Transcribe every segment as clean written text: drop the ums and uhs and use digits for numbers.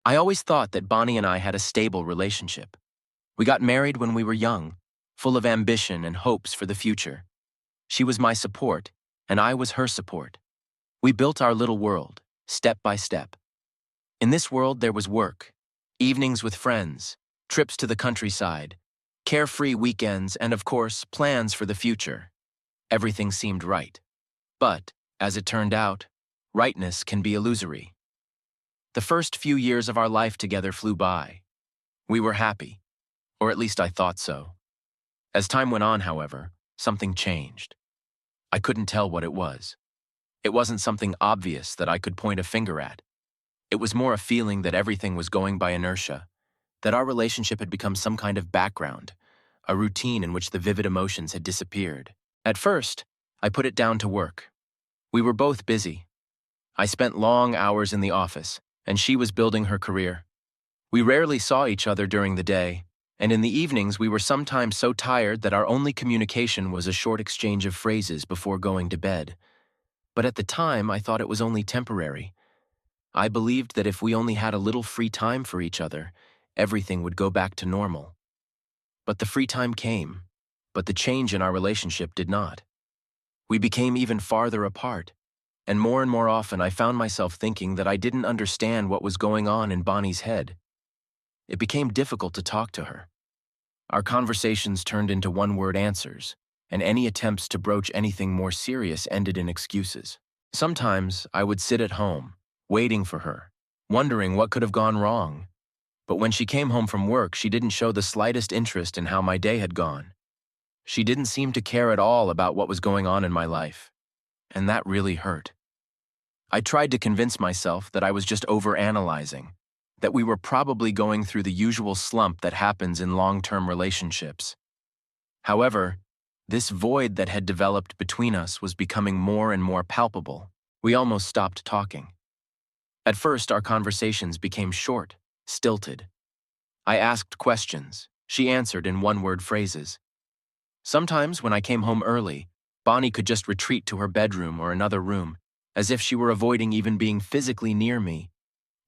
I always thought that Bonnie and I had a stable relationship. We got married when we were young, full of ambition and hopes for the future. She was my support, and I was her support. We built our little world, step by step. In this world there was work, evenings with friends, trips to the countryside, carefree weekends, and of course, plans for the future. Everything seemed right. But, as it turned out, rightness can be illusory. The first few years of our life together flew by. We were happy, or at least I thought so. As time went on, however, something changed. I couldn't tell what it was. It wasn't something obvious that I could point a finger at. It was more a feeling that everything was going by inertia, that our relationship had become some kind of background, a routine in which the vivid emotions had disappeared. At first, I put it down to work. We were both busy. I spent long hours in the office, and she was building her career. We rarely saw each other during the day, and in the evenings we were sometimes so tired that our only communication was a short exchange of phrases before going to bed. But at the time, I thought it was only temporary. I believed that if we only had a little free time for each other, everything would go back to normal. But the free time came, but the change in our relationship did not. We became even farther apart, and more often I found myself thinking that I didn't understand what was going on in Bonnie's head. It became difficult to talk to her. Our conversations turned into one-word answers, and any attempts to broach anything more serious ended in excuses. Sometimes I would sit at home, waiting for her, wondering what could have gone wrong. But when she came home from work, she didn't show the slightest interest in how my day had gone. She didn't seem to care at all about what was going on in my life, and that really hurt. I tried to convince myself that I was just overanalyzing, that we were probably going through the usual slump that happens in long-term relationships. However, this void that had developed between us was becoming more and more palpable. We almost stopped talking. At first, our conversations became short, stilted. I asked questions. She answered in one-word phrases. Sometimes, when I came home early, Bonnie could just retreat to her bedroom or another room, as if she were avoiding even being physically near me.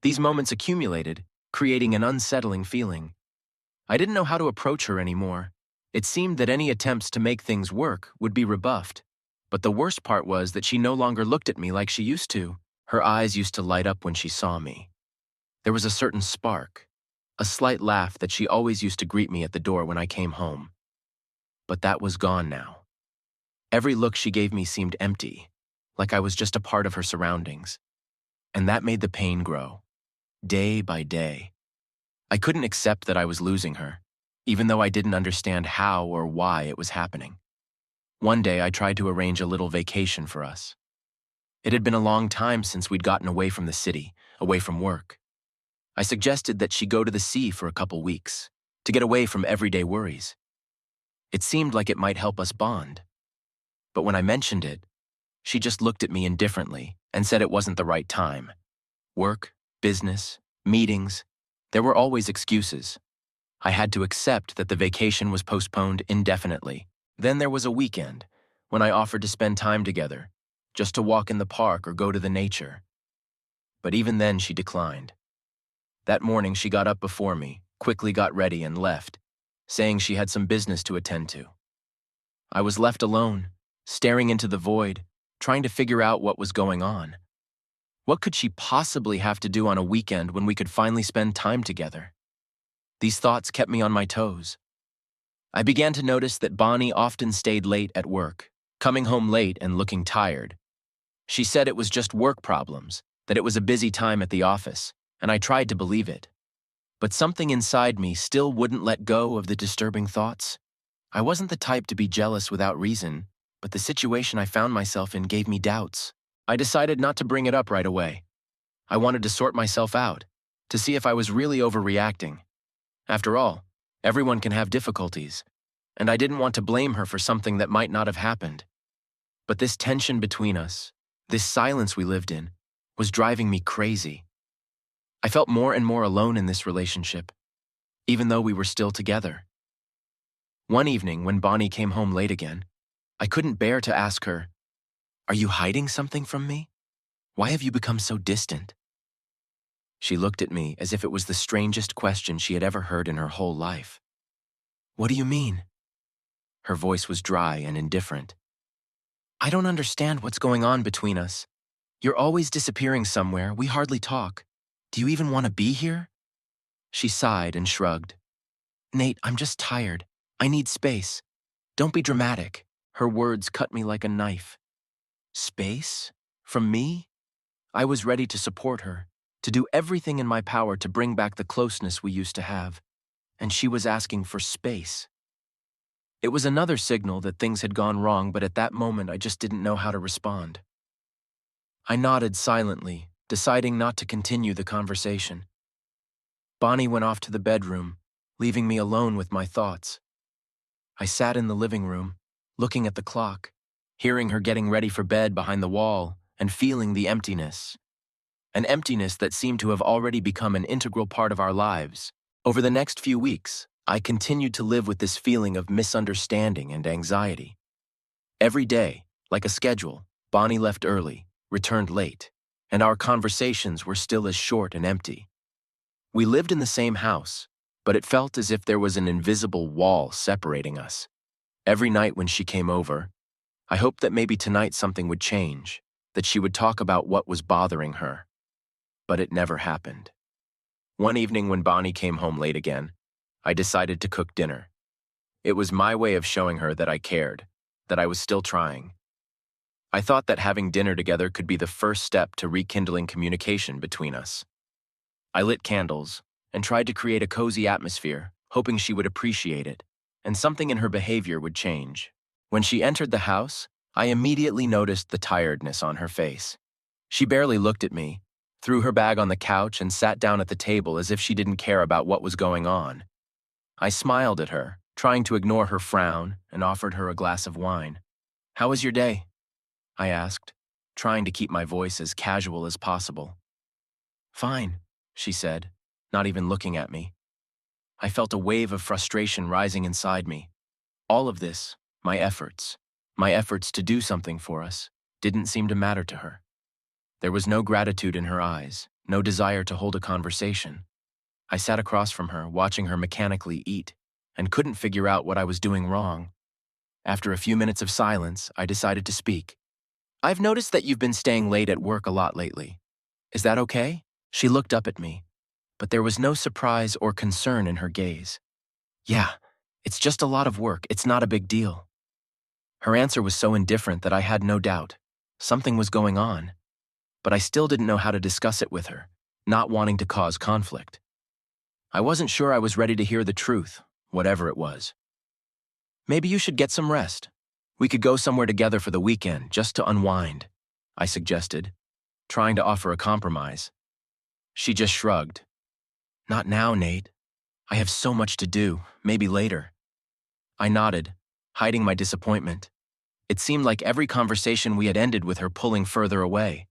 These moments accumulated, creating an unsettling feeling. I didn't know how to approach her anymore. It seemed that any attempts to make things work would be rebuffed. But the worst part was that she no longer looked at me like she used to. Her eyes used to light up when she saw me. There was a certain spark, a slight laugh that she always used to greet me at the door when I came home. But that was gone now. Every look she gave me seemed empty, like I was just a part of her surroundings. And that made the pain grow, day by day. I couldn't accept that I was losing her, even though I didn't understand how or why it was happening. One day I tried to arrange a little vacation for us. It had been a long time since we'd gotten away from the city, away from work. I suggested that she go to the sea for a couple weeks, to get away from everyday worries. It seemed like it might help us bond. But when I mentioned it, she just looked at me indifferently and said it wasn't the right time. Work, business, meetings, there were always excuses. I had to accept that the vacation was postponed indefinitely. Then there was a weekend, when I offered to spend time together, just to walk in the park or go to the nature. But even then she declined. That morning she got up before me, quickly got ready and left, saying she had some business to attend to. I was left alone, staring into the void, trying to figure out what was going on. What could she possibly have to do on a weekend when we could finally spend time together? These thoughts kept me on my toes. I began to notice that Bonnie often stayed late at work, coming home late and looking tired. She said it was just work problems, that it was a busy time at the office, and I tried to believe it. But something inside me still wouldn't let go of the disturbing thoughts. I wasn't the type to be jealous without reason, but the situation I found myself in gave me doubts. I decided not to bring it up right away. I wanted to sort myself out, to see if I was really overreacting. After all, everyone can have difficulties, and I didn't want to blame her for something that might not have happened. But this tension between us, this silence we lived in, was driving me crazy. I felt more and more alone in this relationship, even though we were still together. One evening, when Bonnie came home late again, I couldn't bear to ask her, "Are you hiding something from me? Why have you become so distant?" She looked at me as if it was the strangest question she had ever heard in her whole life. "What do you mean?" Her voice was dry and indifferent. "I don't understand what's going on between us. You're always disappearing somewhere, we hardly talk. Do you even want to be here?" She sighed and shrugged. "Nate, I'm just tired. I need space. Don't be dramatic." Her words cut me like a knife. Space? From me? I was ready to support her, to do everything in my power to bring back the closeness we used to have. And she was asking for space. It was another signal that things had gone wrong, but at that moment I just didn't know how to respond. I nodded silently, deciding not to continue the conversation. Bonnie went off to the bedroom, leaving me alone with my thoughts. I sat in the living room, looking at the clock, hearing her getting ready for bed behind the wall, and feeling the emptiness. An emptiness that seemed to have already become an integral part of our lives. Over the next few weeks, I continued to live with this feeling of misunderstanding and anxiety. Every day, like a schedule, Bonnie left early, returned late, and our conversations were still as short and empty. We lived in the same house, but it felt as if there was an invisible wall separating us. Every night when she came over, I hoped that maybe tonight something would change, that she would talk about what was bothering her. But it never happened. One evening when Bonnie came home late again, I decided to cook dinner. It was my way of showing her that I cared, that I was still trying. I thought that having dinner together could be the first step to rekindling communication between us. I lit candles and tried to create a cozy atmosphere, hoping she would appreciate it, and something in her behavior would change. When she entered the house, I immediately noticed the tiredness on her face. She barely looked at me, threw her bag on the couch, and sat down at the table as if she didn't care about what was going on. I smiled at her, trying to ignore her frown, and offered her a glass of wine. "How was your day?" I asked, trying to keep my voice as casual as possible. "Fine," she said, not even looking at me. I felt a wave of frustration rising inside me. All of this, my efforts to do something for us, didn't seem to matter to her. There was no gratitude in her eyes, no desire to hold a conversation. I sat across from her, watching her mechanically eat, and couldn't figure out what I was doing wrong. After a few minutes of silence, I decided to speak. "I've noticed that you've been staying late at work a lot lately. Is that okay?" She looked up at me, but there was no surprise or concern in her gaze. "Yeah, it's just a lot of work. It's not a big deal." Her answer was so indifferent that I had no doubt. Something was going on, but I still didn't know how to discuss it with her, not wanting to cause conflict. I wasn't sure I was ready to hear the truth, whatever it was. "Maybe you should get some rest. We could go somewhere together for the weekend, just to unwind," I suggested, trying to offer a compromise. She just shrugged. "Not now, Nate. I have so much to do, maybe later." I nodded, hiding my disappointment. It seemed like every conversation we had ended with her pulling further away.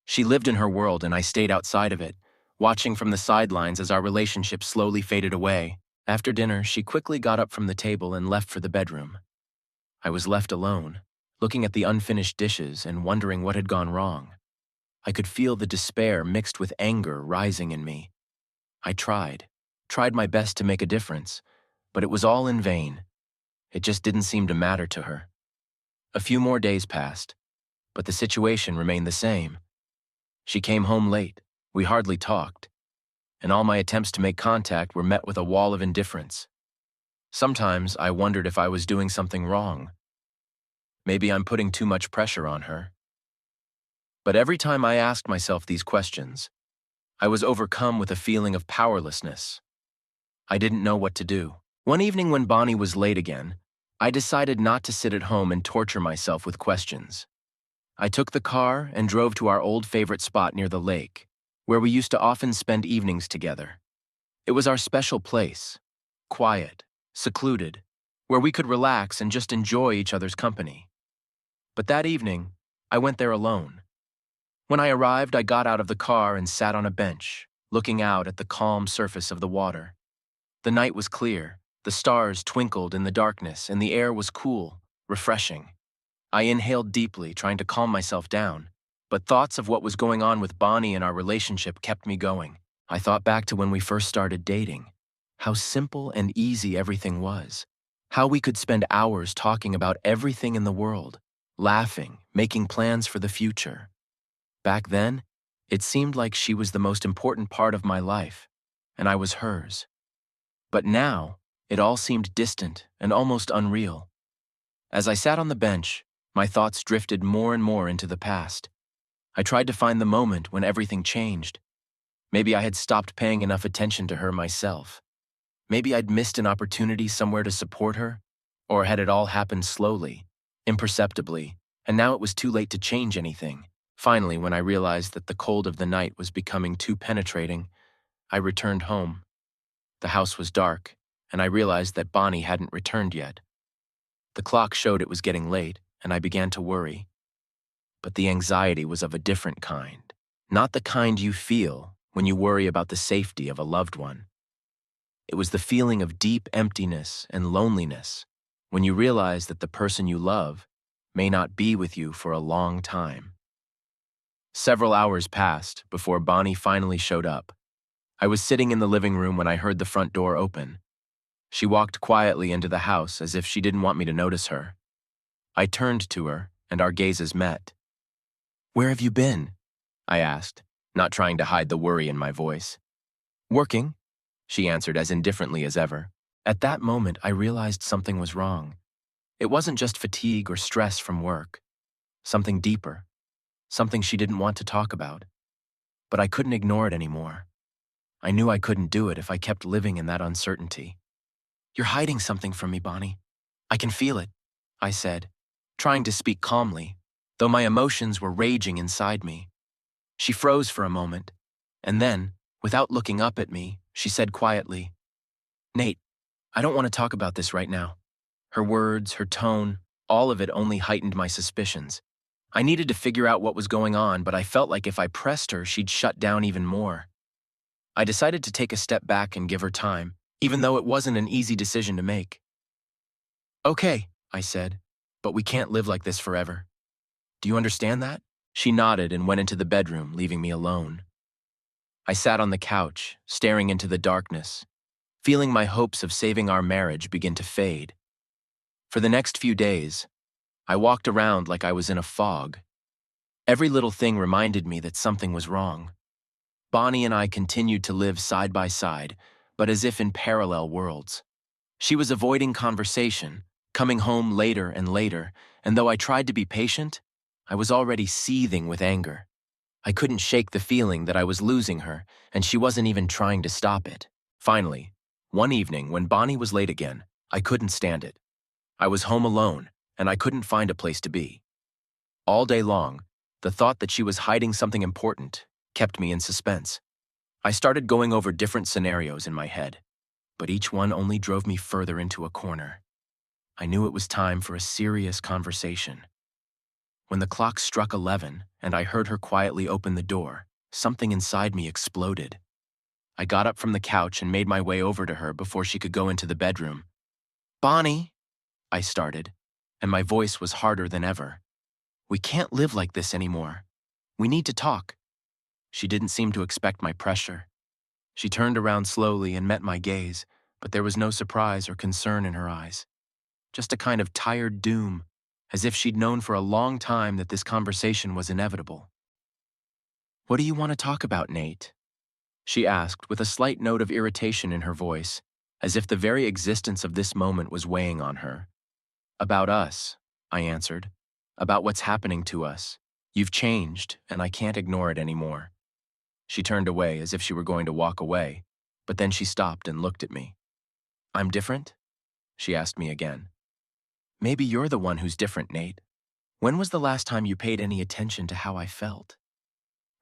She lived in her world and I stayed outside of it, watching from the sidelines as our relationship slowly faded away. After dinner, she quickly got up from the table and left for the bedroom. I was left alone, looking at the unfinished dishes and wondering what had gone wrong. I could feel the despair mixed with anger rising in me. I tried my best to make a difference, but it was all in vain. It just didn't seem to matter to her. A few more days passed, but the situation remained the same. She came home late, we hardly talked, and all my attempts to make contact were met with a wall of indifference. Sometimes I wondered if I was doing something wrong. Maybe I'm putting too much pressure on her. But every time I asked myself these questions, I was overcome with a feeling of powerlessness. I didn't know what to do. One evening when Bonnie was late again, I decided not to sit at home and torture myself with questions. I took the car and drove to our old favorite spot near the lake, where we used to often spend evenings together. It was our special place, quiet, secluded, where we could relax and just enjoy each other's company. But that evening, I went there alone. When I arrived, I got out of the car and sat on a bench, looking out at the calm surface of the water. The night was clear, the stars twinkled in the darkness, and the air was cool, refreshing. I inhaled deeply, trying to calm myself down, but thoughts of what was going on with Bonnie and our relationship kept me going. I thought back to when we first started dating, how simple and easy everything was, how we could spend hours talking about everything in the world, laughing, making plans for the future. Back then, it seemed like she was the most important part of my life, and I was hers. But now, it all seemed distant and almost unreal. As I sat on the bench, my thoughts drifted more and more into the past. I tried to find the moment when everything changed. Maybe I had stopped paying enough attention to her myself. Maybe I'd missed an opportunity somewhere to support her, or had it all happened slowly, imperceptibly, and now it was too late to change anything. Finally, when I realized that the cold of the night was becoming too penetrating, I returned home. The house was dark, and I realized that Bonnie hadn't returned yet. The clock showed it was getting late, and I began to worry. But the anxiety was of a different kind, not the kind you feel when you worry about the safety of a loved one. It was the feeling of deep emptiness and loneliness when you realize that the person you love may not be with you for a long time. Several hours passed before Bonnie finally showed up. I was sitting in the living room when I heard the front door open. She walked quietly into the house as if she didn't want me to notice her. I turned to her, and our gazes met. "Where have you been?" I asked, not trying to hide the worry in my voice. "Working," she answered as indifferently as ever. At that moment, I realized something was wrong. It wasn't just fatigue or stress from work. Something deeper. Something she didn't want to talk about. But I couldn't ignore it anymore. I knew I couldn't do it if I kept living in that uncertainty. "You're hiding something from me, Bonnie. I can feel it," I said, trying to speak calmly, though my emotions were raging inside me. She froze for a moment, and then, without looking up at me, she said quietly, "Nate, I don't want to talk about this right now." Her words, her tone, all of it only heightened my suspicions. I needed to figure out what was going on, but I felt like if I pressed her, she'd shut down even more. I decided to take a step back and give her time, even though it wasn't an easy decision to make. "Okay," I said, "but we can't live like this forever. Do you understand that?" She nodded and went into the bedroom, leaving me alone. I sat on the couch, staring into the darkness, feeling my hopes of saving our marriage begin to fade. For the next few days, I walked around like I was in a fog. Every little thing reminded me that something was wrong. Bonnie and I continued to live side by side, but as if in parallel worlds. She was avoiding conversation, coming home later and later, and though I tried to be patient, I was already seething with anger. I couldn't shake the feeling that I was losing her, and she wasn't even trying to stop it. Finally, one evening when Bonnie was late again, I couldn't stand it. I was home alone, and I couldn't find a place to be. All day long, the thought that she was hiding something important kept me in suspense. I started going over different scenarios in my head, but each one only drove me further into a corner. I knew it was time for a serious conversation. When the clock struck 11 and I heard her quietly open the door, something inside me exploded. I got up from the couch and made my way over to her before she could go into the bedroom. "Bonnie," I started, and my voice was harder than ever. "We can't live like this anymore. We need to talk." She didn't seem to expect my pressure. She turned around slowly and met my gaze, but there was no surprise or concern in her eyes. Just a kind of tired doom, as if she'd known for a long time that this conversation was inevitable. "What do you want to talk about, Nate?" she asked with a slight note of irritation in her voice, as if the very existence of this moment was weighing on her. "About us," I answered. "About what's happening to us. You've changed, and I can't ignore it anymore." She turned away as if she were going to walk away, but then she stopped and looked at me. "I'm different?" she asked me again. "Maybe you're the one who's different, Nate. When was the last time you paid any attention to how I felt?"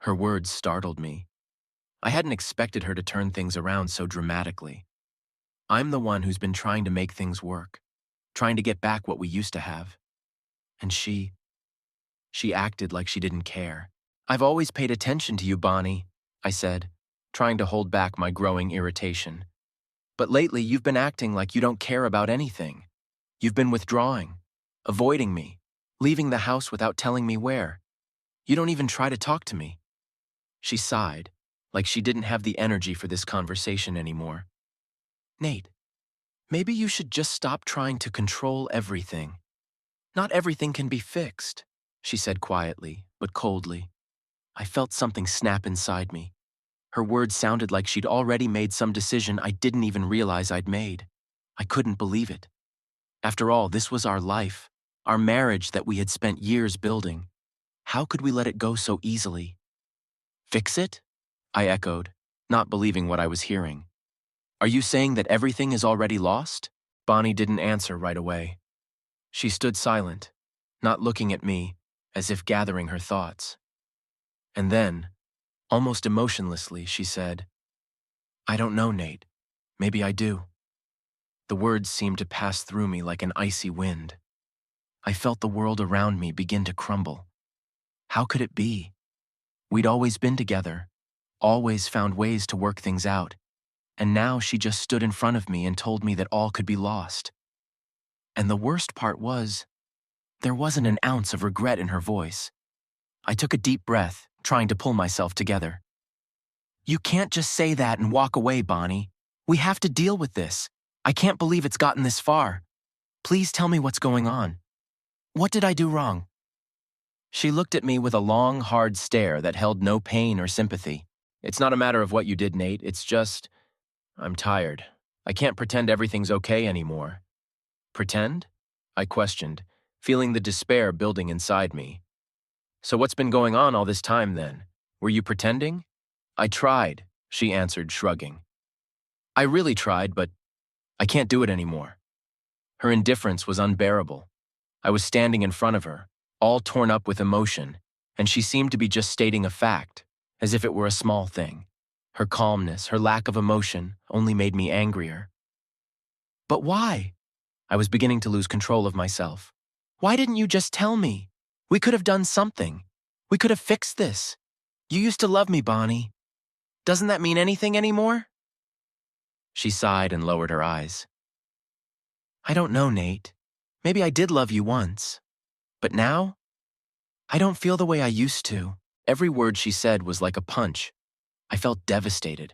Her words startled me. I hadn't expected her to turn things around so dramatically. I'm the one who's been trying to make things work, trying to get back what we used to have. And she acted like she didn't care. "I've always paid attention to you, Bonnie," I said, trying to hold back my growing irritation. "But lately you've been acting like you don't care about anything. You've been withdrawing, avoiding me, leaving the house without telling me where. You don't even try to talk to me." She sighed, like she didn't have the energy for this conversation anymore. Nate, maybe you should just stop trying to control everything. Not everything can be fixed, she said quietly, but coldly. I felt something snap inside me. Her words sounded like she'd already made some decision I didn't even realize I'd made. I couldn't believe it. After all, this was our life, our marriage that we had spent years building. How could we let it go so easily? Fix it? I echoed, not believing what I was hearing. Are you saying that everything is already lost? Bonnie didn't answer right away. She stood silent, not looking at me, as if gathering her thoughts. And then, almost emotionlessly, she said, I don't know, Nate. Maybe I do. The words seemed to pass through me like an icy wind. I felt the world around me begin to crumble. How could it be? We'd always been together, always found ways to work things out, and now she just stood in front of me and told me that all could be lost. And the worst part was, there wasn't an ounce of regret in her voice. I took a deep breath, trying to pull myself together. You can't just say that and walk away, Bonnie. We have to deal with this. I can't believe it's gotten this far. Please tell me what's going on. What did I do wrong? She looked at me with a long, hard stare that held no pain or sympathy. It's not a matter of what you did, Nate. It's just, I'm tired. I can't pretend everything's okay anymore. Pretend? I questioned, feeling the despair building inside me. So what's been going on all this time then? Were you pretending? I tried, she answered, shrugging. I really tried, but I can't do it anymore. Her indifference was unbearable. I was standing in front of her, all torn up with emotion, and she seemed to be just stating a fact, as if it were a small thing. Her calmness, her lack of emotion, only made me angrier. But why? I was beginning to lose control of myself. Why didn't you just tell me? We could have done something. We could have fixed this. You used to love me, Bonnie. Doesn't that mean anything anymore? She sighed and lowered her eyes. I don't know, Nate. Maybe I did love you once. But now? I don't feel the way I used to. Every word she said was like a punch. I felt devastated.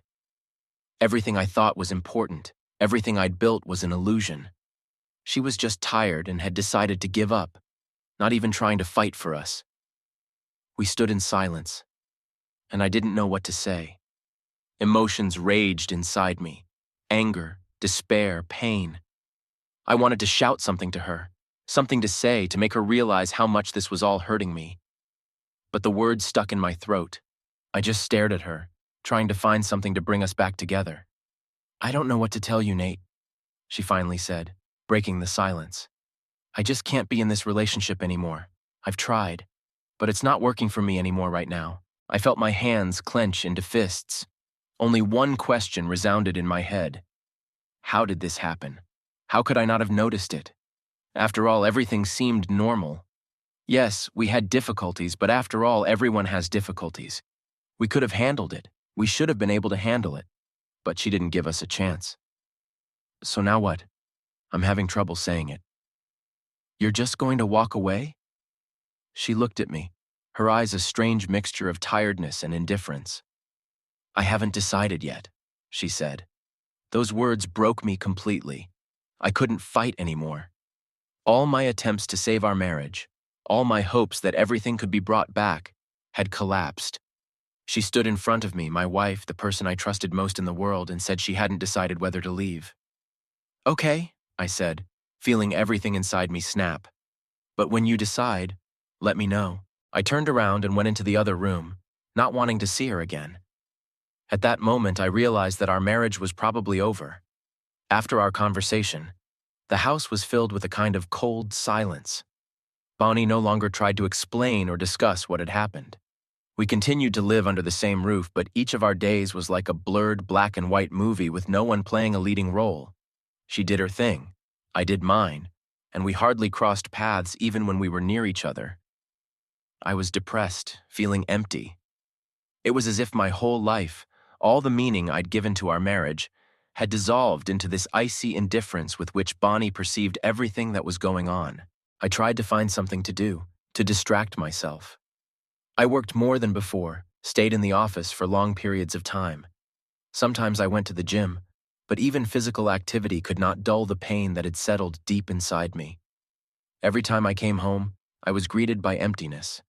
Everything I thought was important, everything I'd built was an illusion. She was just tired and had decided to give up, not even trying to fight for us. We stood in silence, and I didn't know what to say. Emotions raged inside me. Anger, despair, pain. I wanted to shout something to her, something to say to make her realize how much this was all hurting me. But the words stuck in my throat. I just stared at her, trying to find something to bring us back together. I don't know what to tell you, Nate, she finally said, breaking the silence. I just can't be in this relationship anymore. I've tried, but it's not working for me anymore right now. I felt my hands clench into fists. Only one question resounded in my head. How did this happen? How could I not have noticed it? After all, everything seemed normal. Yes, we had difficulties, but after all, everyone has difficulties. We could have handled it. We should have been able to handle it. But she didn't give us a chance. So now what? I'm having trouble saying it. You're just going to walk away? She looked at me, her eyes a strange mixture of tiredness and indifference. I haven't decided yet, she said. Those words broke me completely. I couldn't fight anymore. All my attempts to save our marriage, all my hopes that everything could be brought back, had collapsed. She stood in front of me, my wife, the person I trusted most in the world, and said she hadn't decided whether to leave. Okay, I said, feeling everything inside me snap. But when you decide, let me know. I turned around and went into the other room, not wanting to see her again. At that moment, I realized that our marriage was probably over. After our conversation, the house was filled with a kind of cold silence. Bonnie no longer tried to explain or discuss what had happened. We continued to live under the same roof, but each of our days was like a blurred black and white movie with no one playing a leading role. She did her thing, I did mine, and we hardly crossed paths even when we were near each other. I was depressed, feeling empty. It was as if my whole life, all the meaning I'd given to our marriage, had dissolved into this icy indifference with which Bonnie perceived everything that was going on. I tried to find something to do, to distract myself. I worked more than before, stayed in the office for long periods of time. Sometimes I went to the gym, but even physical activity could not dull the pain that had settled deep inside me. Every time I came home, I was greeted by emptiness.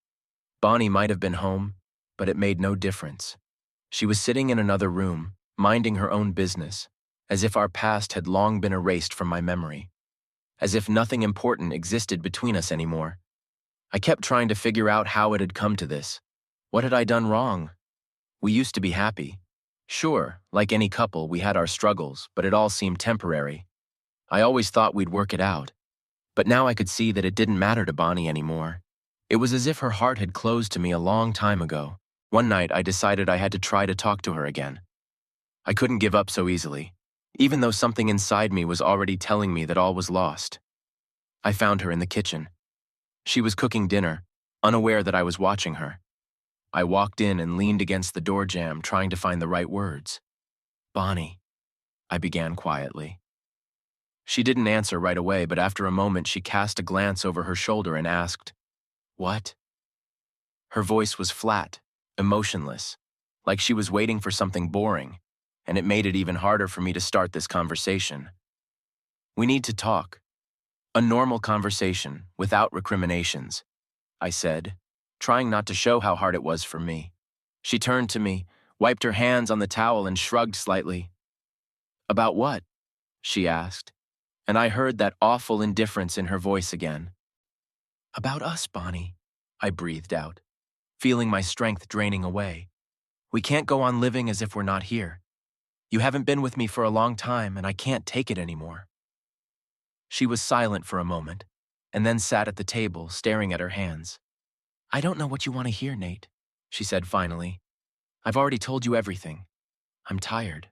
Bonnie might have been home, but it made no difference. She was sitting in another room, minding her own business, as if our past had long been erased from my memory, as if nothing important existed between us anymore. I kept trying to figure out how it had come to this. What had I done wrong? We used to be happy. Sure, like any couple, we had our struggles, but it all seemed temporary. I always thought we'd work it out. But now I could see that it didn't matter to Bonnie anymore. It was as if her heart had closed to me a long time ago. One night, I decided I had to try to talk to her again. I couldn't give up so easily, even though something inside me was already telling me that all was lost. I found her in the kitchen. She was cooking dinner, unaware that I was watching her. I walked in and leaned against the door jamb, trying to find the right words. "Bonnie," I began quietly. She didn't answer right away, but after a moment she cast a glance over her shoulder and asked, "What?" Her voice was flat, emotionless, like she was waiting for something boring, and it made it even harder for me to start this conversation. "We need to talk. A normal conversation, without recriminations," I said, trying not to show how hard it was for me. She turned to me, wiped her hands on the towel, and shrugged slightly. "About what?" she asked, and I heard that awful indifference in her voice again. "About us, Bonnie," I breathed out, feeling my strength draining away. "We can't go on living as if we're not here. You haven't been with me for a long time, and I can't take it anymore." She was silent for a moment, and then sat at the table, staring at her hands. "I don't know what you want to hear, Nate," she said finally. "I've already told you everything. I'm tired.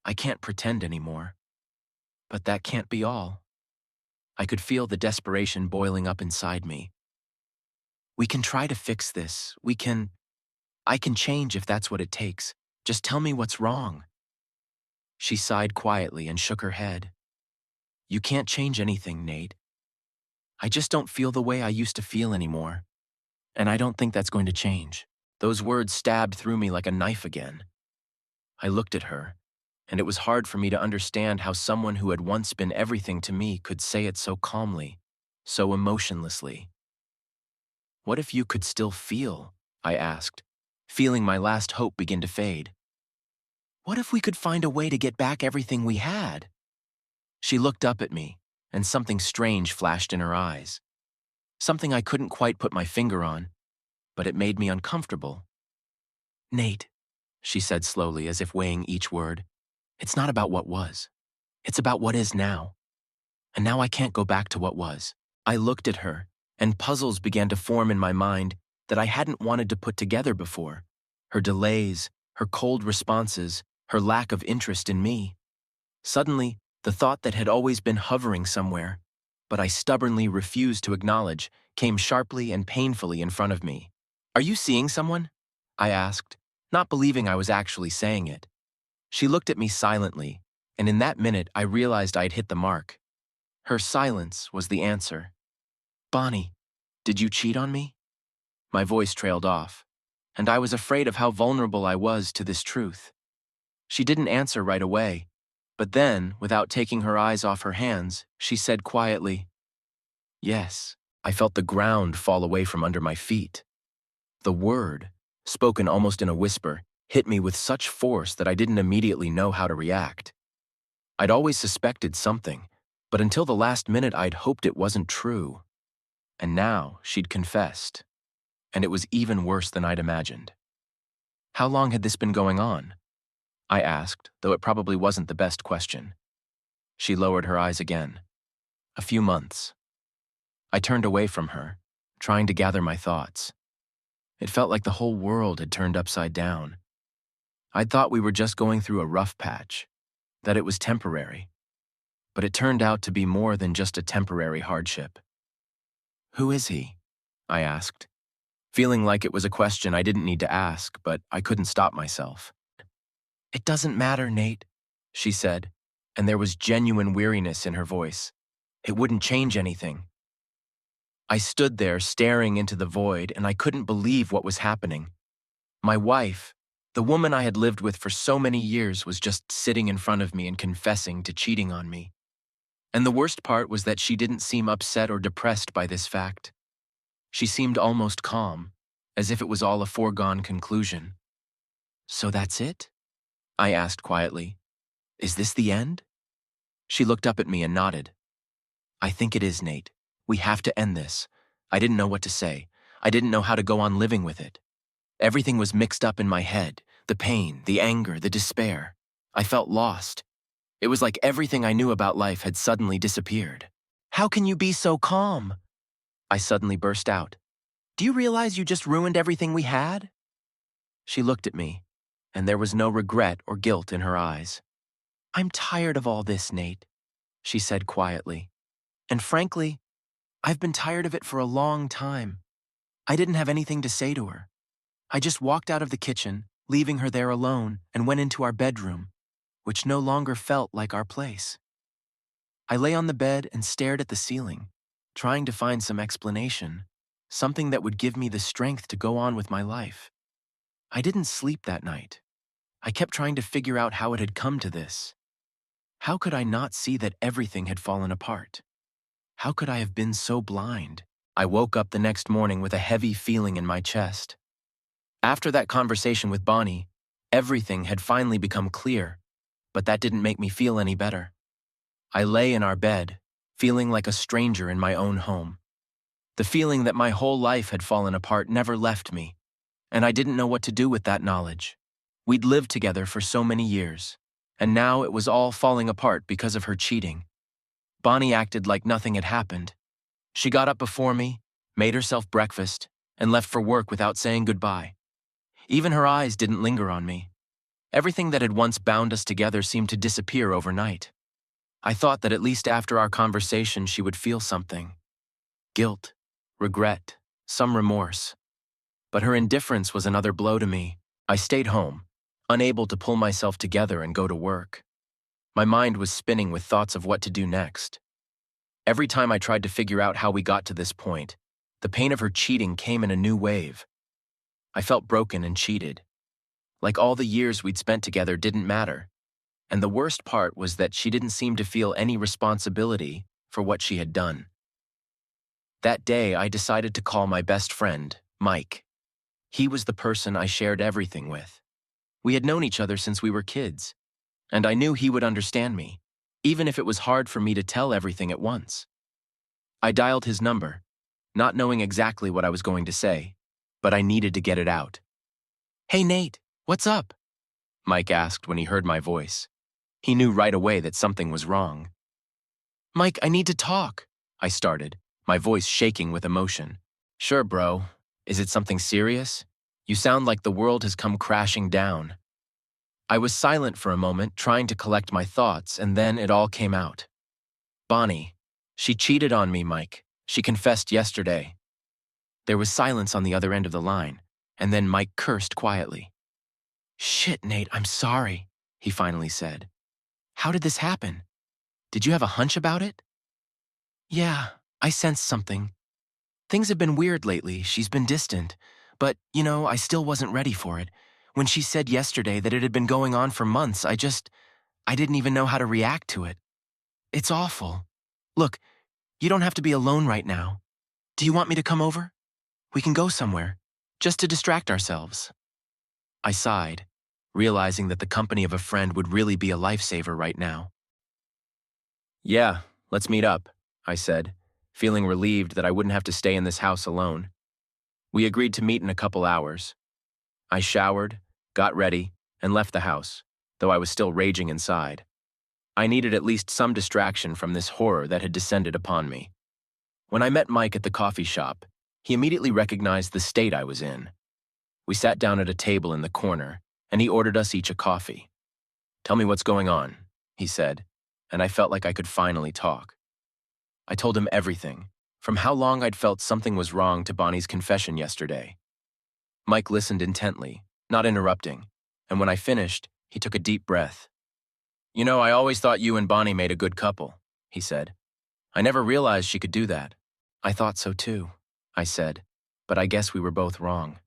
I can't pretend anymore. But that can't be all." I could feel the desperation boiling up inside me. "We can try to fix this. I can change if that's what it takes. Just tell me what's wrong." She sighed quietly and shook her head. "You can't change anything, Nate. I just don't feel the way I used to feel anymore. And I don't think that's going to change." Those words stabbed through me like a knife again. I looked at her, and it was hard for me to understand how someone who had once been everything to me could say it so calmly, so emotionlessly. "What if you could still feel?" I asked, feeling my last hope begin to fade. "What if we could find a way to get back everything we had?" She looked up at me, and something strange flashed in her eyes. Something I couldn't quite put my finger on, but it made me uncomfortable. "Nate," she said slowly, as if weighing each word, "it's not about what was. It's about what is now. And now I can't go back to what was." I looked at her, and puzzles began to form in my mind that I hadn't wanted to put together before. Her delays, her cold responses, her lack of interest in me. Suddenly, the thought that had always been hovering somewhere, but I stubbornly refused to acknowledge, came sharply and painfully in front of me. "Are you seeing someone?" I asked, not believing I was actually saying it. She looked at me silently, and in that minute I realized I'd hit the mark. Her silence was the answer. "Bonnie, did you cheat on me?" My voice trailed off, and I was afraid of how vulnerable I was to this truth. She didn't answer right away, but then, without taking her eyes off her hands, she said quietly, "Yes." I felt the ground fall away from under my feet. The word, spoken almost in a whisper, hit me with such force that I didn't immediately know how to react. I'd always suspected something, but until the last minute I'd hoped it wasn't true. And now she'd confessed, and it was even worse than I'd imagined. "How long had this been going on?" I asked, though it probably wasn't the best question. She lowered her eyes again. "A few months." I turned away from her, trying to gather my thoughts. It felt like the whole world had turned upside down. I'd thought we were just going through a rough patch, that it was temporary. But it turned out to be more than just a temporary hardship. "Who is he?" I asked, feeling like it was a question I didn't need to ask, but I couldn't stop myself. "It doesn't matter, Nate," she said, and there was genuine weariness in her voice. "It wouldn't change anything." I stood there staring into the void, and I couldn't believe what was happening. My wife, the woman I had lived with for so many years, was just sitting in front of me and confessing to cheating on me. And the worst part was that she didn't seem upset or depressed by this fact. She seemed almost calm, as if it was all a foregone conclusion. "So that's it?" I asked quietly. "Is this the end?" She looked up at me and nodded. "I think it is, Nate. We have to end this." I didn't know what to say. I didn't know how to go on living with it. Everything was mixed up in my head. The pain, the anger, the despair. I felt lost. It was like everything I knew about life had suddenly disappeared. "How can you be so calm?" I suddenly burst out. "Do you realize you just ruined everything we had?" She looked at me, and there was no regret or guilt in her eyes. "I'm tired of all this, Nate," she said quietly. "And frankly, I've been tired of it for a long time." I didn't have anything to say to her. I just walked out of the kitchen, leaving her there alone, and went into our bedroom, which no longer felt like our place. I lay on the bed and stared at the ceiling, trying to find some explanation, something that would give me the strength to go on with my life. I didn't sleep that night. I kept trying to figure out how it had come to this. How could I not see that everything had fallen apart? How could I have been so blind? I woke up the next morning with a heavy feeling in my chest. After that conversation with Bonnie, everything had finally become clear, but that didn't make me feel any better. I lay in our bed, feeling like a stranger in my own home. The feeling that my whole life had fallen apart never left me, and I didn't know what to do with that knowledge. We'd lived together for so many years, and now it was all falling apart because of her cheating. Bonnie acted like nothing had happened. She got up before me, made herself breakfast, and left for work without saying goodbye. Even her eyes didn't linger on me. Everything that had once bound us together seemed to disappear overnight. I thought that at least after our conversation she would feel something. Guilt, regret, some remorse. But her indifference was another blow to me. I stayed home, unable to pull myself together and go to work. My mind was spinning with thoughts of what to do next. Every time I tried to figure out how we got to this point, the pain of her cheating came in a new wave. I felt broken and cheated. Like all the years we'd spent together didn't matter. And the worst part was that she didn't seem to feel any responsibility for what she had done. That day, I decided to call my best friend, Mike. He was the person I shared everything with. We had known each other since we were kids, and I knew he would understand me, even if it was hard for me to tell everything at once. I dialed his number, not knowing exactly what I was going to say, but I needed to get it out. "Hey, Nate, what's up?" Mike asked when he heard my voice. He knew right away that something was wrong. "Mike, I need to talk," I started, my voice shaking with emotion. "Sure, bro. Is it something serious? You sound like the world has come crashing down." I was silent for a moment, trying to collect my thoughts, and then it all came out. "Bonnie. She cheated on me, Mike. She confessed yesterday." There was silence on the other end of the line, and then Mike cursed quietly. "Shit, Nate, I'm sorry," he finally said. "How did this happen? Did you have a hunch about it?" "Yeah, I sensed something. Things have been weird lately. She's been distant. But, I still wasn't ready for it. When she said yesterday that it had been going on for months, I didn't even know how to react to it. It's awful. Look, you don't have to be alone right now. Do you want me to come over? We can go somewhere, just to distract ourselves." I sighed, realizing that the company of a friend would really be a lifesaver right now. "Yeah, let's meet up," I said, feeling relieved that I wouldn't have to stay in this house alone. We agreed to meet in a couple hours. I showered, got ready, and left the house, though I was still raging inside. I needed at least some distraction from this horror that had descended upon me. When I met Mike at the coffee shop, he immediately recognized the state I was in. We sat down at a table in the corner, and he ordered us each a coffee. "Tell me what's going on," he said, and I felt like I could finally talk. I told him everything, from how long I'd felt something was wrong to Bonnie's confession yesterday. Mike listened intently, not interrupting, and when I finished, he took a deep breath. I always thought you and Bonnie made a good couple," he said. "I never realized she could do that." "I thought so too," I said, but I guess we were both wrong.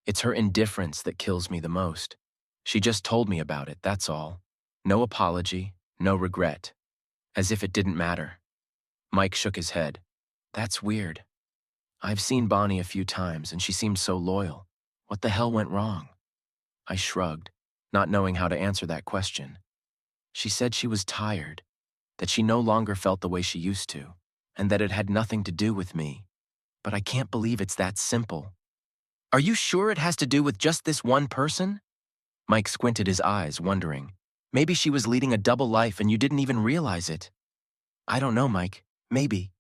It's her indifference that kills me the most. She just told me about it, that's all. No apology, no regret. As if it didn't matter. Mike shook his head. That's weird. I've seen Bonnie a few times, and she seemed so loyal. What the hell went wrong? I shrugged, not knowing how to answer that question. She said she was tired, that she no longer felt the way she used to, and that it had nothing to do with me. But I can't believe it's that simple. Are you sure it has to do with just this one person? Mike squinted his eyes, wondering. Maybe she was leading a double life and you didn't even realize it. I don't know, Mike. Maybe.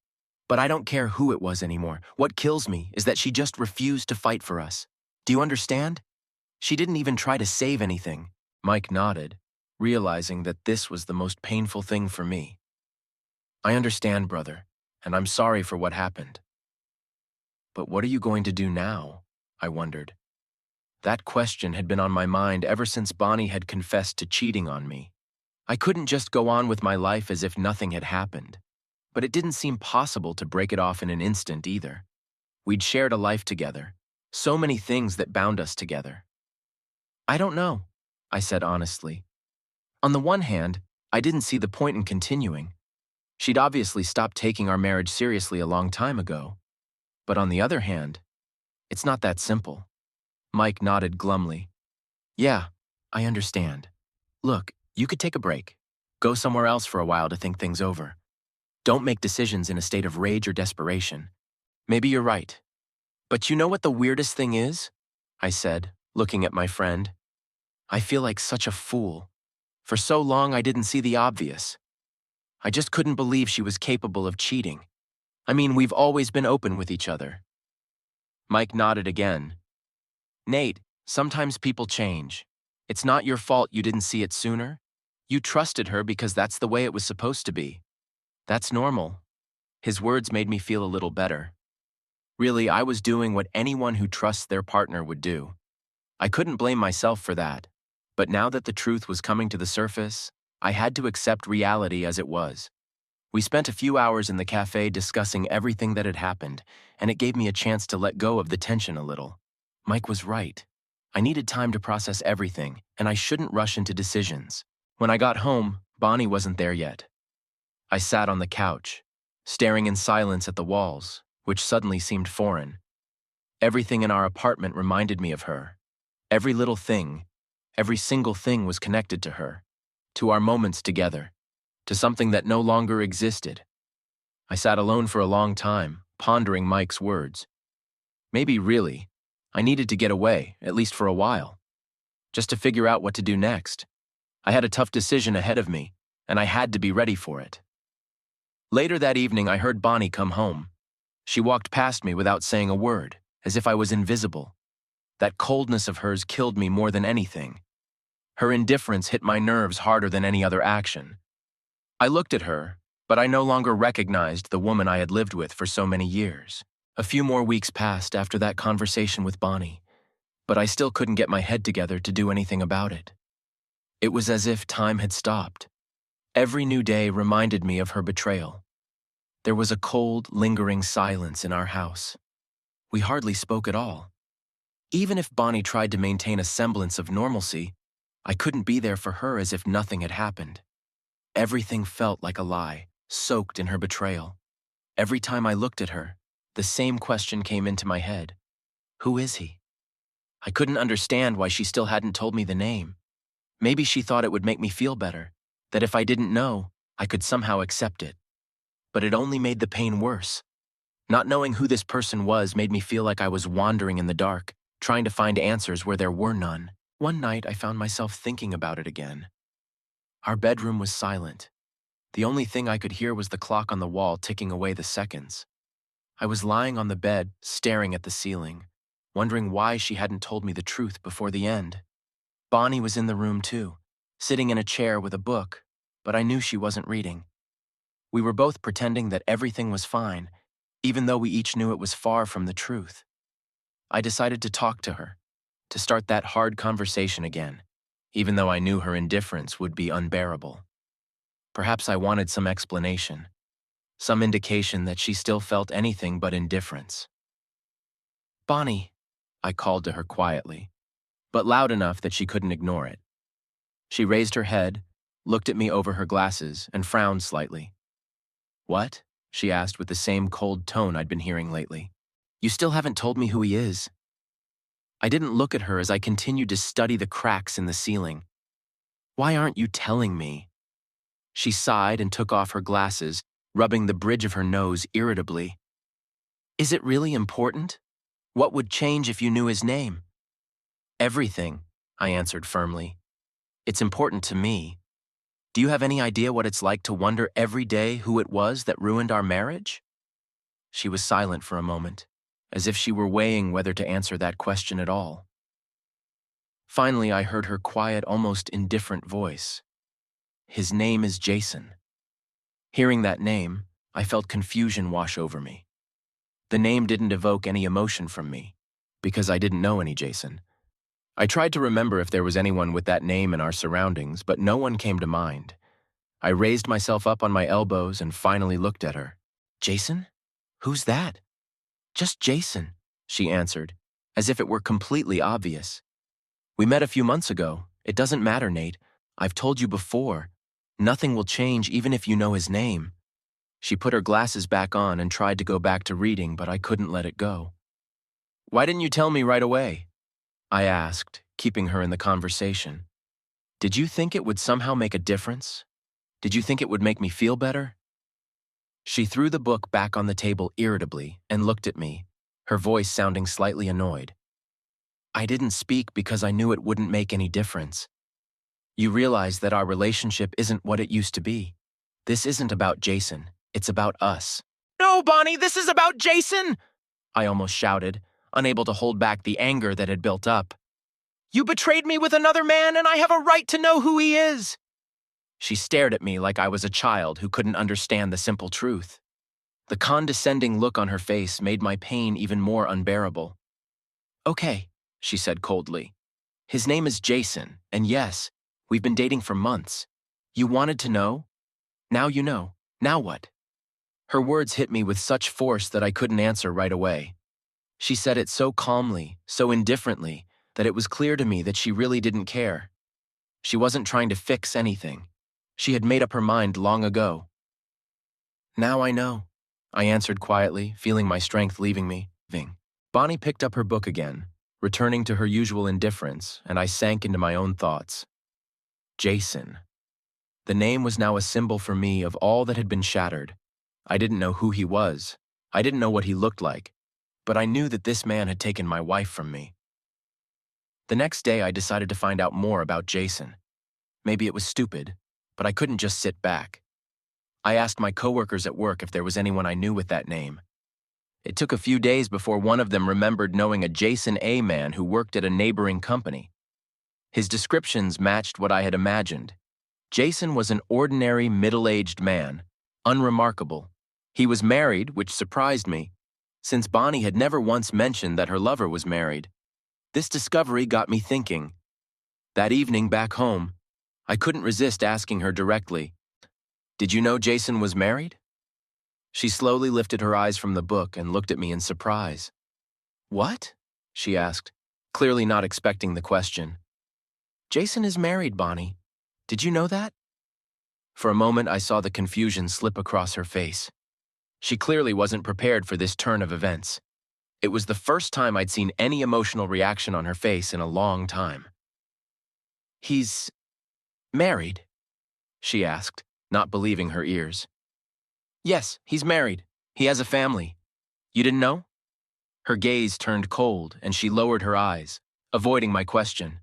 But I don't care who it was anymore. What kills me is that she just refused to fight for us. Do you understand? She didn't even try to save anything. Mike nodded, realizing that this was the most painful thing for me. I understand, brother, and I'm sorry for what happened. But what are you going to do now? I wondered. That question had been on my mind ever since Bonnie had confessed to cheating on me. I couldn't just go on with my life as if nothing had happened. But it didn't seem possible to break it off in an instant either. We'd shared a life together, so many things that bound us together. I don't know, I said honestly. On the one hand, I didn't see the point in continuing. She'd obviously stopped taking our marriage seriously a long time ago. But on the other hand, it's not that simple. Mike nodded glumly. Yeah, I understand. Look, you could take a break. Go somewhere else for a while to think things over. Don't make decisions in a state of rage or desperation. Maybe you're right. But you know what the weirdest thing is? I said, looking at my friend. I feel like such a fool. For so long I didn't see the obvious. I just couldn't believe she was capable of cheating. I mean, we've always been open with each other. Mike nodded again. Nate, sometimes people change. It's not your fault you didn't see it sooner. You trusted her because that's the way it was supposed to be. That's normal. His words made me feel a little better. Really, I was doing what anyone who trusts their partner would do. I couldn't blame myself for that. But now that the truth was coming to the surface, I had to accept reality as it was. We spent a few hours in the cafe discussing everything that had happened, and it gave me a chance to let go of the tension a little. Mike was right. I needed time to process everything, and I shouldn't rush into decisions. When I got home, Bonnie wasn't there yet. I sat on the couch, staring in silence at the walls, which suddenly seemed foreign. Everything in our apartment reminded me of her. Every little thing, every single thing was connected to her, to our moments together, to something that no longer existed. I sat alone for a long time, pondering Mike's words. Maybe really, I needed to get away, at least for a while, just to figure out what to do next. I had a tough decision ahead of me, and I had to be ready for it. Later that evening, I heard Bonnie come home. She walked past me without saying a word, as if I was invisible. That coldness of hers killed me more than anything. Her indifference hit my nerves harder than any other action. I looked at her, but I no longer recognized the woman I had lived with for so many years. A few more weeks passed after that conversation with Bonnie, but I still couldn't get my head together to do anything about it. It was as if time had stopped. Every new day reminded me of her betrayal. There was a cold, lingering silence in our house. We hardly spoke at all. Even if Bonnie tried to maintain a semblance of normalcy, I couldn't be there for her as if nothing had happened. Everything felt like a lie, soaked in her betrayal. Every time I looked at her, the same question came into my head. Who is he? I couldn't understand why she still hadn't told me the name. Maybe she thought it would make me feel better, that if I didn't know, I could somehow accept it. But it only made the pain worse. Not knowing who this person was made me feel like I was wandering in the dark, trying to find answers where there were none. One night, I found myself thinking about it again. Our bedroom was silent. The only thing I could hear was the clock on the wall ticking away the seconds. I was lying on the bed, staring at the ceiling, wondering why she hadn't told me the truth before the end. Bonnie was in the room too, sitting in a chair with a book, but I knew she wasn't reading. We were both pretending that everything was fine, even though we each knew it was far from the truth. I decided to talk to her, to start that hard conversation again, even though I knew her indifference would be unbearable. Perhaps I wanted some explanation, some indication that she still felt anything but indifference. Bonnie, I called to her quietly, but loud enough that she couldn't ignore it. She raised her head, looked at me over her glasses, and frowned slightly. "What?" she asked with the same cold tone I'd been hearing lately. "You still haven't told me who he is." I didn't look at her as I continued to study the cracks in the ceiling. "Why aren't you telling me?" She sighed and took off her glasses, rubbing the bridge of her nose irritably. "Is it really important? What would change if you knew his name?" "Everything," I answered firmly. "It's important to me. Do you have any idea what it's like to wonder every day who it was that ruined our marriage?" She was silent for a moment, as if she were weighing whether to answer that question at all. Finally, I heard her quiet, almost indifferent voice. "His name is Jason." Hearing that name, I felt confusion wash over me. The name didn't evoke any emotion from me, because I didn't know any Jason. I tried to remember if there was anyone with that name in our surroundings, but no one came to mind. I raised myself up on my elbows and finally looked at her. "Jason? Who's that?" "Just Jason," she answered, as if it were completely obvious. "We met a few months ago. It doesn't matter, Nate. I've told you before. Nothing will change even if you know his name." She put her glasses back on and tried to go back to reading, but I couldn't let it go. "Why didn't you tell me right away?" I asked, keeping her in the conversation. "Did you think it would somehow make a difference? Did you think it would make me feel better?" She threw the book back on the table irritably and looked at me, her voice sounding slightly annoyed. "I didn't speak because I knew it wouldn't make any difference. You realize that our relationship isn't what it used to be. This isn't about Jason. It's about us." "No, Bonnie, this is about Jason!" I almost shouted, unable to hold back the anger that had built up. "You betrayed me with another man, and I have a right to know who he is!" She stared at me like I was a child who couldn't understand the simple truth. The condescending look on her face made my pain even more unbearable. "Okay," she said coldly. "His name is Jason, and yes, we've been dating for months. You wanted to know? Now you know. Now what?" Her words hit me with such force that I couldn't answer right away. She said it so calmly, so indifferently, that it was clear to me that she really didn't care. She wasn't trying to fix anything. She had made up her mind long ago. "Now I know," I answered quietly, feeling my strength leaving me. Bonnie picked up her book again, returning to her usual indifference, and I sank into my own thoughts. Jason. The name was now a symbol for me of all that had been shattered. I didn't know who he was. I didn't know what he looked like. But I knew that this man had taken my wife from me. The next day, I decided to find out more about Jason. Maybe it was stupid, but I couldn't just sit back. I asked my coworkers at work if there was anyone I knew with that name. It took a few days before one of them remembered knowing a Jason A. man who worked at a neighboring company. His descriptions matched what I had imagined. Jason was an ordinary middle-aged man, unremarkable. He was married, which surprised me, since Bonnie had never once mentioned that her lover was married. This discovery got me thinking. That evening back home, I couldn't resist asking her directly, "Did you know Jason was married?" She slowly lifted her eyes from the book and looked at me in surprise. "What?" she asked, clearly not expecting the question. "Jason is married, Bonnie. Did you know that?" For a moment, I saw the confusion slip across her face. She clearly wasn't prepared for this turn of events. It was the first time I'd seen any emotional reaction on her face in a long time. "He's married?" she asked, not believing her ears. "Yes, he's married. He has a family. You didn't know?" Her gaze turned cold, and she lowered her eyes, avoiding my question.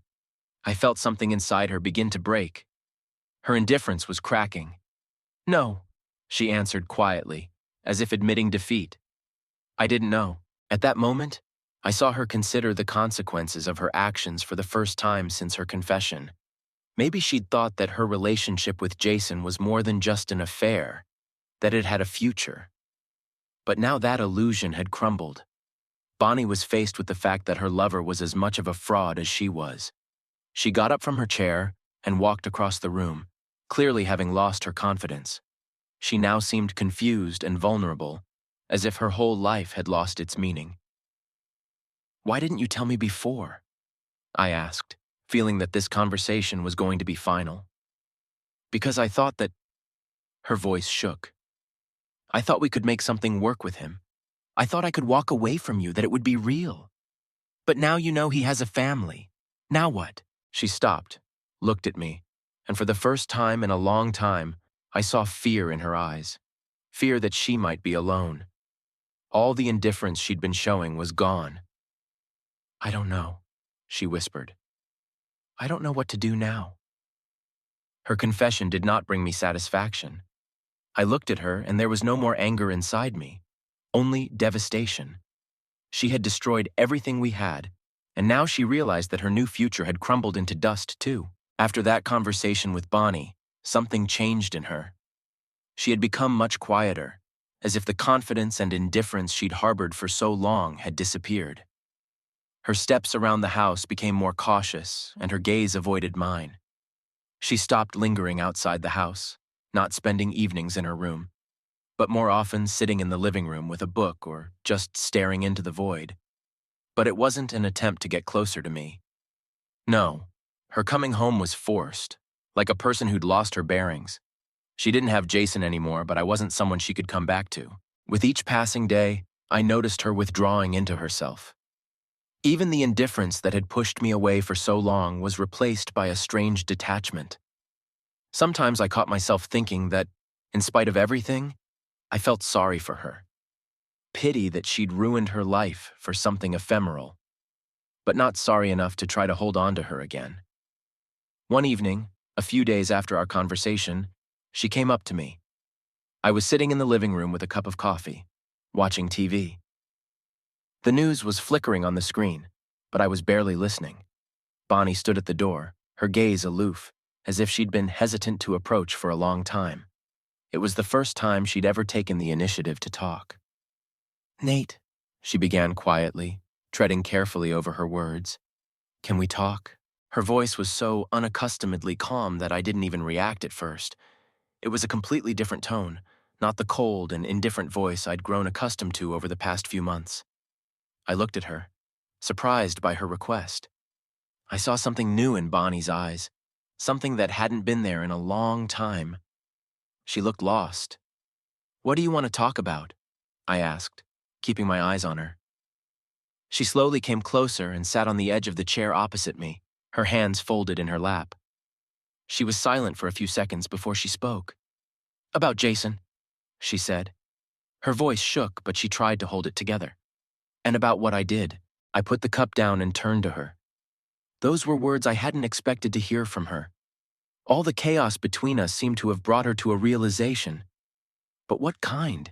I felt something inside her begin to break. Her indifference was cracking. "No," she answered quietly, as if admitting defeat. I didn't know. At that moment, I saw her consider the consequences of her actions for the first time since her confession. Maybe she'd thought that her relationship with Jason was more than just an affair, that it had a future. But now that illusion had crumbled. Bonnie was faced with the fact that her lover was as much of a fraud as she was. She got up from her chair and walked across the room, clearly having lost her confidence. She now seemed confused and vulnerable, as if her whole life had lost its meaning. Why didn't you tell me before? I asked, feeling that this conversation was going to be final. Because I thought that. Her voice shook. I thought we could make something work with him. I thought I could walk away from you, that it would be real. But now you know he has a family. Now what? She stopped, looked at me, and for the first time in a long time, I saw fear in her eyes. Fear that she might be alone. All the indifference she'd been showing was gone. I don't know, she whispered. I don't know what to do now. Her confession did not bring me satisfaction. I looked at her, and there was no more anger inside me, only devastation. She had destroyed everything we had, and now she realized that her new future had crumbled into dust too. After that conversation with Bonnie, something changed in her. She had become much quieter, as if the confidence and indifference she'd harbored for so long had disappeared. Her steps around the house became more cautious, and her gaze avoided mine. She stopped lingering outside the house, not spending evenings in her room, but more often sitting in the living room with a book or just staring into the void. But it wasn't an attempt to get closer to me. No, her coming home was forced, like a person who'd lost her bearings. She didn't have Jason anymore, but I wasn't someone she could come back to. With each passing day, I noticed her withdrawing into herself. Even the indifference that had pushed me away for so long was replaced by a strange detachment. Sometimes I caught myself thinking that, in spite of everything, I felt sorry for her. Pity that she'd ruined her life for something ephemeral, but not sorry enough to try to hold on to her again. One evening, a few days after our conversation, she came up to me. I was sitting in the living room with a cup of coffee, watching TV. The news was flickering on the screen, but I was barely listening. Bonnie stood at the door, her gaze aloof, as if she'd been hesitant to approach for a long time. It was the first time she'd ever taken the initiative to talk. Nate, she began quietly, treading carefully over her words. Can we talk? Her voice was so unaccustomedly calm that I didn't even react at first. It was a completely different tone, not the cold and indifferent voice I'd grown accustomed to over the past few months. I looked at her, surprised by her request. I saw something new in Bonnie's eyes, something that hadn't been there in a long time. She looked lost. What do you want to talk about? I asked, keeping my eyes on her. She slowly came closer and sat on the edge of the chair opposite me, her hands folded in her lap. She was silent for a few seconds before she spoke. About Jason, she said. Her voice shook, but she tried to hold it together. And about what I did. I put the cup down and turned to her. Those were words I hadn't expected to hear from her. All the chaos between us seemed to have brought her to a realization. But what kind?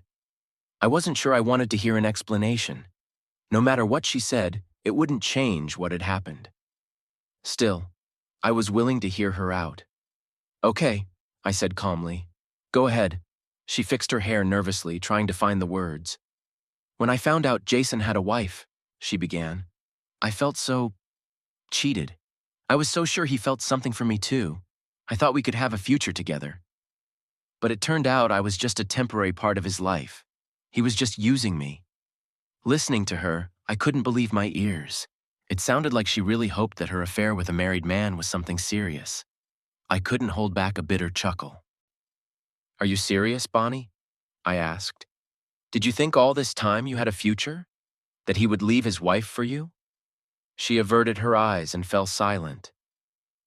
I wasn't sure I wanted to hear an explanation. No matter what she said, it wouldn't change what had happened. Still, I was willing to hear her out. Okay, I said calmly. Go ahead. She fixed her hair nervously, trying to find the words. When I found out Jason had a wife, she began, I felt so cheated. I was so sure he felt something for me too. I thought we could have a future together. But it turned out I was just a temporary part of his life. He was just using me. Listening to her, I couldn't believe my ears. It sounded like she really hoped that her affair with a married man was something serious. I couldn't hold back a bitter chuckle. Are you serious, Bonnie? I asked. Did you think all this time you had a future? That he would leave his wife for you? She averted her eyes and fell silent.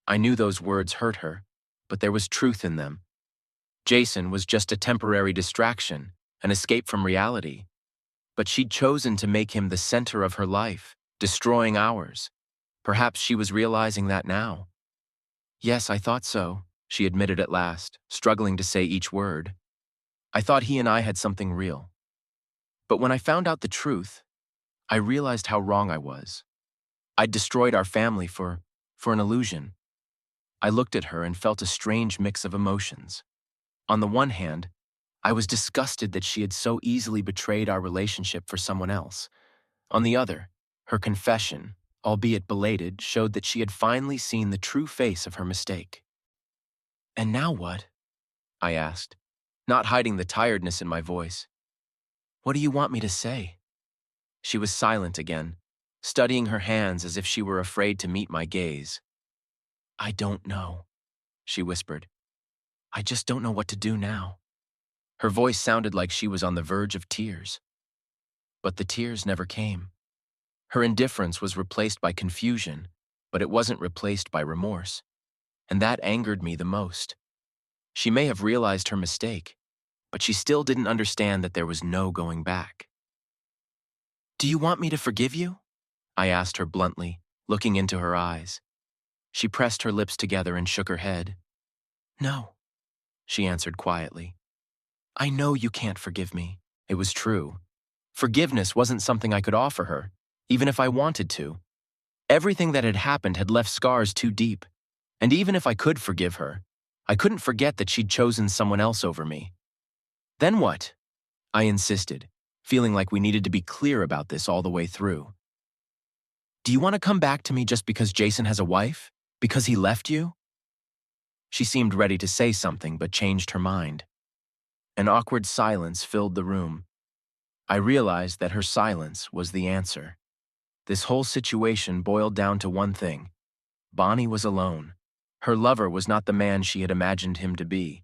I knew those words hurt her, but there was truth in them. Jason was just a temporary distraction, an escape from reality. But she'd chosen to make him the center of her life, destroying ours. Perhaps she was realizing that now. Yes, I thought so, she admitted at last, struggling to say each word. I thought he and I had something real. But when I found out the truth, I realized how wrong I was. I'd destroyed our family for an illusion. I looked at her and felt a strange mix of emotions. On the one hand, I was disgusted that she had so easily betrayed our relationship for someone else. On the other, her confession, albeit belated, showed that she had finally seen the true face of her mistake. And now what? I asked, not hiding the tiredness in my voice. What do you want me to say? She was silent again, studying her hands as if she were afraid to meet my gaze. "I don't know," she whispered. "I just don't know what to do now." Her voice sounded like she was on the verge of tears. But the tears never came. Her indifference was replaced by confusion, but it wasn't replaced by remorse. And that angered me the most. She may have realized her mistake, but she still didn't understand that there was no going back. "Do you want me to forgive you?" I asked her bluntly, looking into her eyes. She pressed her lips together and shook her head. "No," she answered quietly. "I know you can't forgive me." It was true. Forgiveness wasn't something I could offer her, even if I wanted to. Everything that had happened had left scars too deep, and even if I could forgive her, I couldn't forget that she'd chosen someone else over me. "Then what?" I insisted, feeling like we needed to be clear about this all the way through. "Do you want to come back to me just because Jason has a wife? Because he left you?" She seemed ready to say something but changed her mind. An awkward silence filled the room. I realized that her silence was the answer. This whole situation boiled down to one thing. Bonnie was alone. Her lover was not the man she had imagined him to be.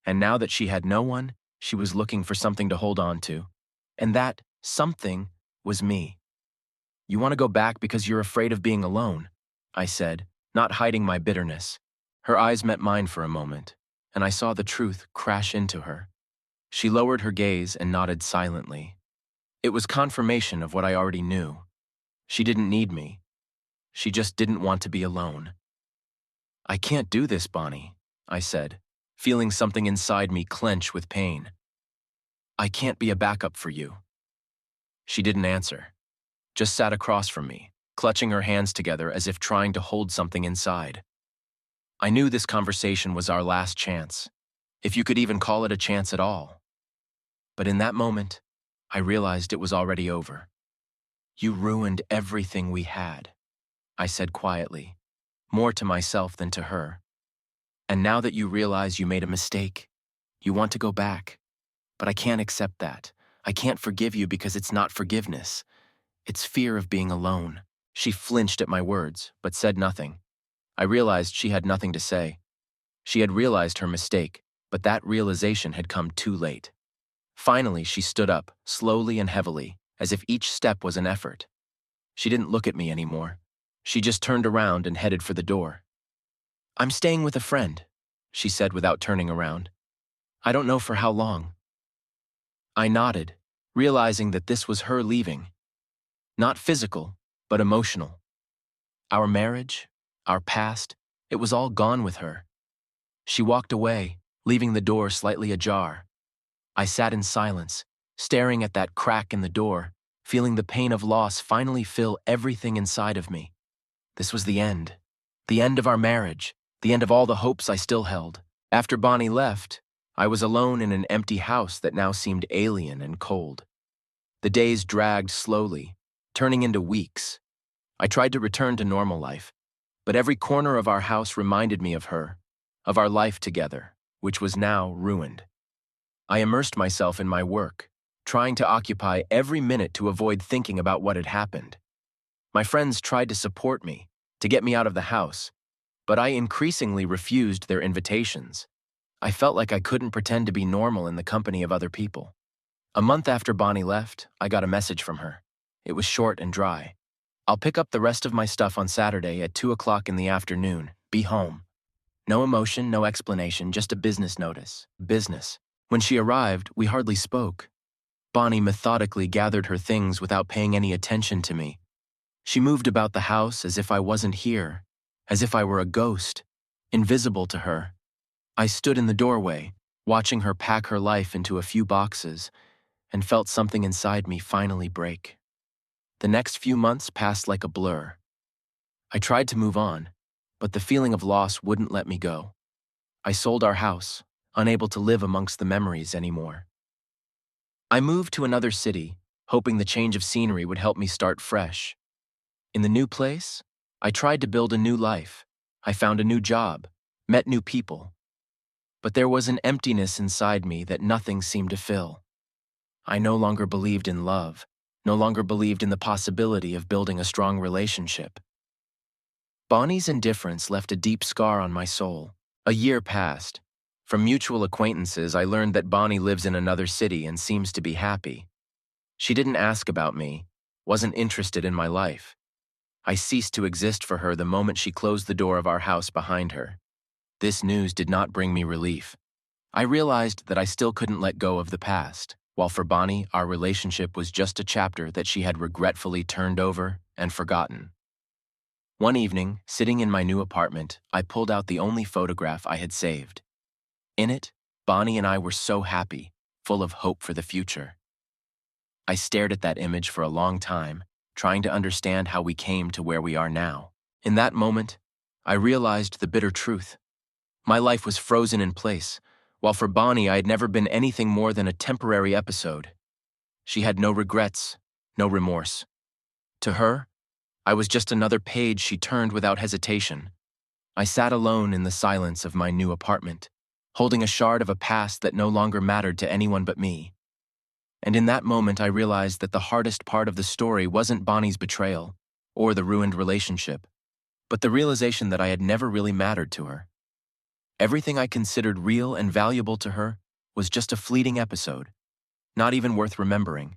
And now that she had no one, she was looking for something to hold on to. And that something was me. "You want to go back because you're afraid of being alone," I said, not hiding my bitterness. Her eyes met mine for a moment, and I saw the truth crash into her. She lowered her gaze and nodded silently. It was confirmation of what I already knew. She didn't need me. She just didn't want to be alone. "I can't do this, Bonnie," I said, feeling something inside me clench with pain. "I can't be a backup for you." She didn't answer, just sat across from me, clutching her hands together as if trying to hold something inside. I knew this conversation was our last chance, if you could even call it a chance at all. But in that moment, I realized it was already over. "You ruined everything we had," I said quietly, more to myself than to her. "And now that you realize you made a mistake, you want to go back. But I can't accept that. I can't forgive you because it's not forgiveness. It's fear of being alone." She flinched at my words, but said nothing. I realized she had nothing to say. She had realized her mistake, but that realization had come too late. Finally, she stood up, slowly and heavily, as if each step was an effort. She didn't look at me anymore. She just turned around and headed for the door. "I'm staying with a friend," she said without turning around. "I don't know for how long." I nodded, realizing that this was her leaving. Not physical, but emotional. Our marriage, our past, it was all gone with her. She walked away, leaving the door slightly ajar. I sat in silence, staring at that crack in the door, feeling the pain of loss finally fill everything inside of me. This was the end of our marriage, the end of all the hopes I still held. After Bonnie left, I was alone in an empty house that now seemed alien and cold. The days dragged slowly, turning into weeks. I tried to return to normal life, but every corner of our house reminded me of her, of our life together, which was now ruined. I immersed myself in my work, trying to occupy every minute to avoid thinking about what had happened. My friends tried to support me, to get me out of the house, but I increasingly refused their invitations. I felt like I couldn't pretend to be normal in the company of other people. A month after Bonnie left, I got a message from her. It was short and dry. "I'll pick up the rest of my stuff on Saturday at 2 o'clock in the afternoon. Be home." No emotion, no explanation, just a business notice. Business. When she arrived, we hardly spoke. Bonnie methodically gathered her things without paying any attention to me. She moved about the house as if I wasn't here, as if I were a ghost, invisible to her. I stood in the doorway, watching her pack her life into a few boxes, and felt something inside me finally break. The next few months passed like a blur. I tried to move on, but the feeling of loss wouldn't let me go. I sold our house, unable to live amongst the memories anymore. I moved to another city, hoping the change of scenery would help me start fresh. In the new place, I tried to build a new life. I found a new job, met new people. But there was an emptiness inside me that nothing seemed to fill. I no longer believed in love, no longer believed in the possibility of building a strong relationship. Bonnie's indifference left a deep scar on my soul. A year passed. From mutual acquaintances, I learned that Bonnie lives in another city and seems to be happy. She didn't ask about me, wasn't interested in my life. I ceased to exist for her the moment she closed the door of our house behind her. This news did not bring me relief. I realized that I still couldn't let go of the past, while for Bonnie, our relationship was just a chapter that she had regretfully turned over and forgotten. One evening, sitting in my new apartment, I pulled out the only photograph I had saved. In it, Bonnie and I were so happy, full of hope for the future. I stared at that image for a long time, trying to understand how we came to where we are now. In that moment, I realized the bitter truth. My life was frozen in place, while for Bonnie I had never been anything more than a temporary episode. She had no regrets, no remorse. To her, I was just another page she turned without hesitation. I sat alone in the silence of my new apartment, holding a shard of a past that no longer mattered to anyone but me. And in that moment I realized that the hardest part of the story wasn't Bonnie's betrayal, or the ruined relationship, but the realization that I had never really mattered to her. Everything I considered real and valuable to her was just a fleeting episode, not even worth remembering.